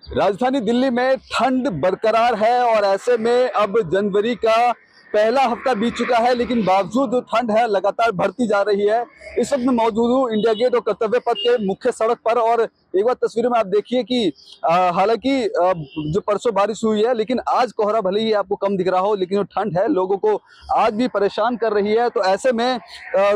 राजधानी दिल्ली में ठंड बरकरार है और ऐसे में अब जनवरी का पहला हफ्ता बीत चुका है, लेकिन बावजूद जो ठंड है लगातार बढ़ती जा रही है। इस वक्त मैं मौजूद हूँ इंडिया गेट और कर्तव्य पथ के मुख्य सड़क पर और एक बार तस्वीरों में आप देखिए कि हालांकि जो परसों बारिश हुई है, लेकिन आज कोहरा भले ही आपको कम दिख रहा हो, लेकिन जो ठंड है लोगों को आज भी परेशान कर रही है। तो ऐसे में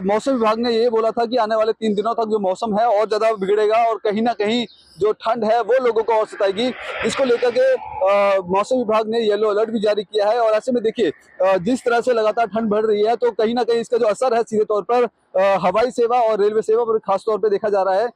मौसम विभाग ने ये बोला था कि आने वाले 3 दिनों तक जो मौसम है और ज्यादा बिगड़ेगा और कहीं ना कहीं जो ठंड है वो लोगों को और सताएगी। इसको लेकर के मौसम विभाग ने येलो अलर्ट भी जारी किया है। और ऐसे में देखिए जिस तरह से लगातार ठंड बढ़ रही है, तो कहीं ना कहीं इसका जो असर है सीधे तौर पर हवाई सेवा और रेलवे सेवा पर खास तौर पे देखा जा रहा है।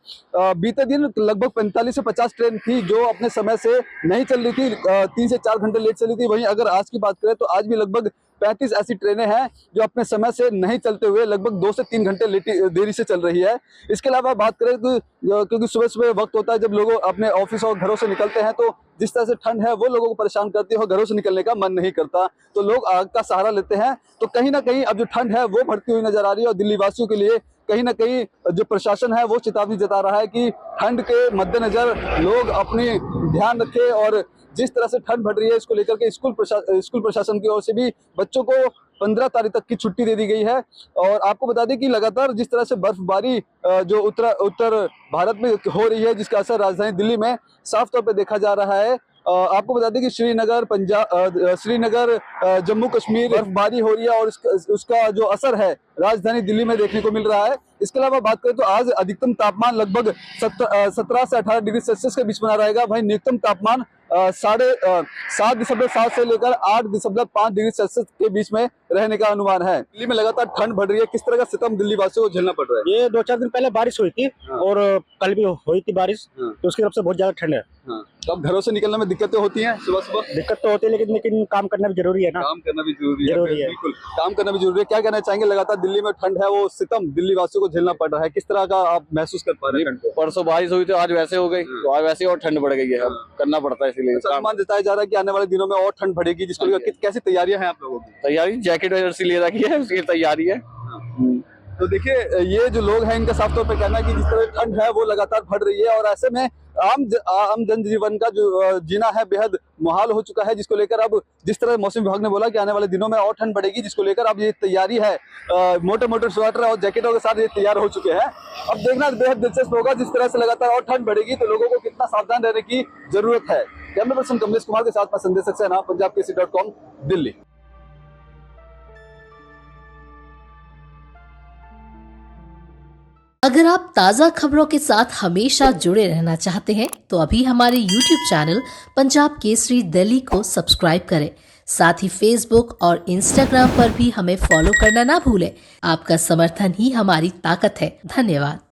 बीते दिन लगभग 45 से 50 ट्रेन थी जो अपने समय से नहीं चल रही थी, 3 से 4 घंटे लेट चली थी। वहीं अगर आज की बात करें तो आज भी लगभग 35 ऐसी ट्रेनें हैं जो अपने समय से नहीं चलते हुए लगभग 2 से 3 घंटे देरी से चल रही है। इसके अलावा बात करें तो क्योंकि सुबह सुबह वक्त होता है जब लोग अपने ऑफिस और घरों से निकलते हैं, तो जिस तरह से ठंड है वो लोगों को परेशान करती है और घरों से निकलने का मन नहीं करता, तो लोग आग का सहारा लेते हैं। तो कहीं ना कहीं अब जो ठंड है वो बढ़ती हुई नजर आ रही है और दिल्ली वासियों के लिए कहीं ना कहीं जो प्रशासन है वो चेतावनी जता रहा है कि ठंड के मद्देनजर लोग अपनी ध्यान रखें। और जिस तरह से ठंड बढ़ रही है इसको लेकर के स्कूल प्रशासन की ओर से भी बच्चों को 15 तारीख तक की छुट्टी दे दी गई है। और आपको बता दें कि लगातार जिस तरह से बर्फबारी जो उत्तर भारत में हो रही है, जिसका असर राजधानी दिल्ली में साफ तौर पर देखा जा रहा है। आपको बता दें कि श्रीनगर जम्मू कश्मीर बर्फबारी हो रही है और उसका जो असर है राजधानी दिल्ली में देखने को मिल रहा है। इसके अलावा बात करें तो आज अधिकतम तापमान लगभग 17 से 18 डिग्री सेल्सियस के बीच बना रहेगा। वहीं न्यूनतम तापमान 7.7 से लेकर 8.5 डिग्री सेल्सियस के बीच में रहने का अनुमान है। दिल्ली में लगातार ठंड बढ़ रही है, किस तरह का सितम दिल्ली वासियों को झेलना पड़ रहा है? ये 2-4 दिन पहले बारिश हुई थी और कल भी हुई थी बारिश, तो उसकी तरफ से बहुत ज्यादा ठंड है। तो अब घरों से निकलने में दिक्कतें होती हैं सुबह सुबह? दिक्कत तो होती है, लेकिन काम करना भी जरूरी है ना। काम करना भी जरूरी है। है। बिल्कुल, काम करना भी जरूरी है। क्या कहना चाहेंगे, लगातार दिल्ली में ठंड है वो सितम दिल्ली वासियों को झेलना पड़ रहा है, किस तरह का आप महसूस कर पा रहे हैं ठंड को? परसों बारिश हुई तो आज वैसे हो गई, तो आज वैसे और ठंड बढ़ गई है। अब करना पड़ता है, इसीलिए अनुमान जताया जा रहा है कि आने वाले दिनों में और ठंड बढ़ेगी, जिसको लेकर कैसी तैयारियां हैं आप लोगों की? तैयारी जैकेट वगैरह से ले रखी है, उसकी तैयारी है। तो देखिए ये जो लोग हैं इनका साफ तौर पे कहना है कि जिस तरह ठंड है वो लगातार बढ़ रही है और ऐसे में आम जनजीवन का जो जीना है बेहद मुहाल हो चुका है, जिसको लेकर अब जिस तरह मौसम विभाग ने बोला कि आने वाले दिनों में और ठंड बढ़ेगी, जिसको लेकर अब ये तैयारी है, मोटे स्वेटर और जैकेटों के साथ ये तैयार हो चुके हैं। अब देखना बेहद दिलचस्प होगा, जिस तरह से लगातार और ठंड बढ़ेगी तो लोगों को कितना सावधान रहने की जरूरत है। कैमरा पर्सन कमलेश कुमार के साथ मैं संदेश सक्सेना, punjabkesi.com, दिल्ली। अगर आप ताज़ा खबरों के साथ हमेशा जुड़े रहना चाहते हैं तो अभी हमारे YouTube चैनल पंजाब केसरी दिल्ली को सब्सक्राइब करें। साथ ही Facebook और Instagram पर भी हमें फॉलो करना ना भूलें। आपका समर्थन ही हमारी ताकत है। धन्यवाद।